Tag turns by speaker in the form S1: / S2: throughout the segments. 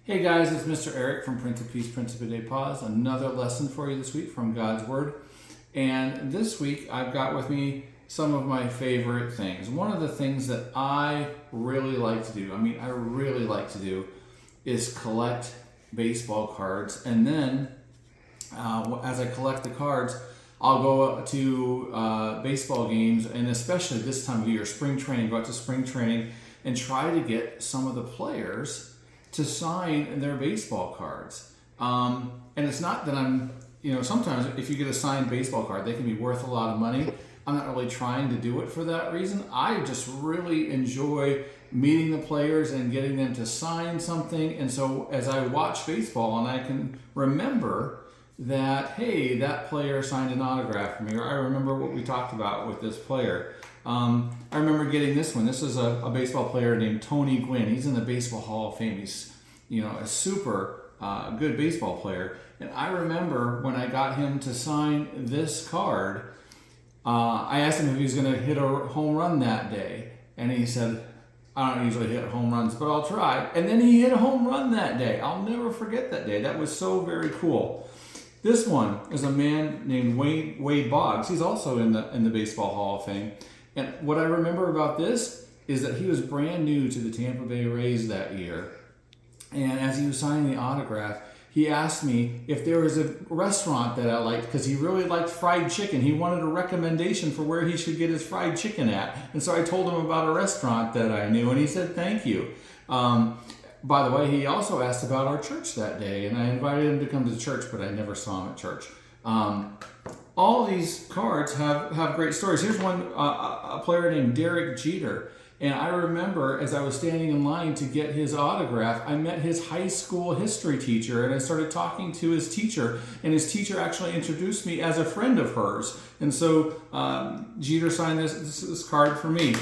S1: Hey guys, it's Mr. Eric from Prince of Peace, Principe de Paz. Another lesson for you this week from God's Word. And this week I've got with me some of my favorite things. One of the things that I really like to do, is collect baseball cards. And then as I collect the cards, I'll go to baseball games, and especially this time of year, spring training, go out to spring training and try to get some of the players to sign their baseball cards. And it's not that sometimes if you get a signed baseball card, they can be worth a lot of money. I'm not really trying to do it for that reason. I just really enjoy meeting the players and getting them to sign something. And so as I watch baseball and I can remember that, hey, that player signed an autograph for me, or I remember what we talked about with this player. I remember getting this one. This is a baseball player named Tony Gwynn. He's in the Baseball Hall of Fame. He's a super good baseball player. And I remember when I got him to sign this card, I asked him if he was going to hit a home run that day. And he said, I don't usually hit home runs, but I'll try. And then he hit a home run that day. I'll never forget that day. That was so very cool. This one is a man named Wade Boggs. He's also in the Baseball Hall of Fame. And what I remember about this is that he was brand new to the Tampa Bay Rays that year. And as he was signing the autograph, he asked me if there was a restaurant that I liked, because he really liked fried chicken. He wanted a recommendation for where he should get his fried chicken at. And so I told him about a restaurant that I knew, and he said, thank you. By the way, he also asked about our church that day, and I invited him to come to church, but I never saw him at church. All these cards have great stories. Here's one, a player named Derek Jeter. And I remember as I was standing in line to get his autograph, I met his high school history teacher, and I started talking to his teacher, and his teacher actually introduced me as a friend of hers. And so Jeter signed this card for me.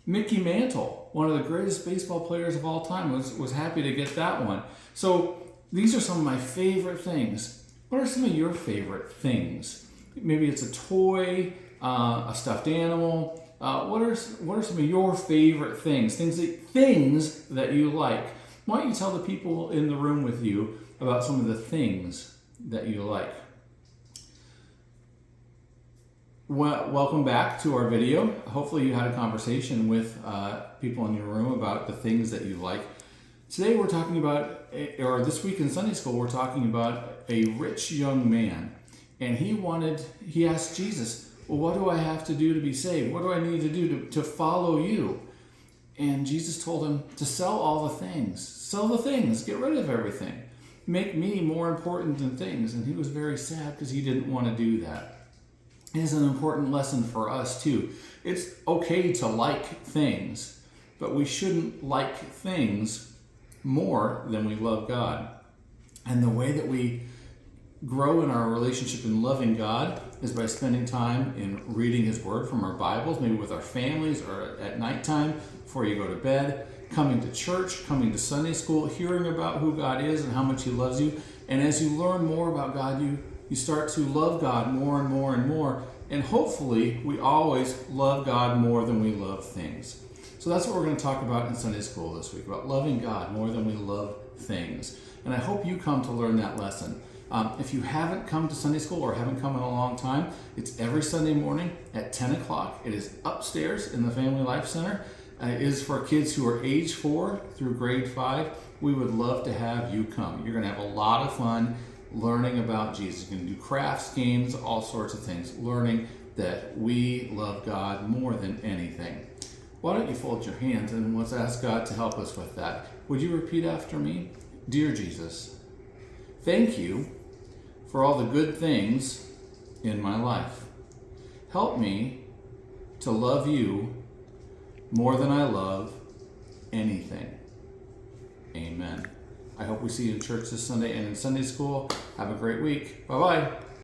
S1: Mickey Mantle, one of the greatest baseball players of all time, was happy to get that one. So these are some of my favorite things. What are some of your favorite things? Maybe it's a toy, a stuffed animal. What are some of your favorite things? Things that you like. Why don't you tell the people in the room with you about some of the things that you like? Well, welcome back to our video. Hopefully you had a conversation with people in your room about the things that you like. Today we're talking about, or this week in Sunday school, we're talking about a rich young man. And he asked Jesus, well, what do I have to do to be saved? What do I need to do to follow you? And Jesus told him to sell all the things. Sell the things. Get rid of everything. Make me more important than things. And he was very sad because he didn't want to do that. It is an important lesson for us too. It's okay to like things, but we shouldn't like things more than we love God. And the way that we grow in our relationship in loving God is by spending time in reading His Word from our Bibles, maybe with our families or at nighttime before you go to bed, coming to church, coming to Sunday school, hearing about who God is and how much He loves you. And as you learn more about God, you start to love God more and more and more. And hopefully, we always love God more than we love things. So that's what we're going to talk about in Sunday school this week, about loving God more than we love things. And I hope you come to learn that lesson. If you haven't come to Sunday school or haven't come in a long time, it's every Sunday morning at 10 o'clock. It is upstairs in the Family Life Center. It is for kids who are age 4 through grade 5. We would love to have you come. You're going to have a lot of fun learning about Jesus. You can do crafts, games, all sorts of things, learning that we love God more than anything. Why don't you fold your hands and let's ask God to help us with that. Would you repeat after me? Dear Jesus, thank you for all the good things in my life. Help me to love you more than I love anything. Amen. I hope we see you in church this Sunday and in Sunday school. Have a great week. Bye-bye.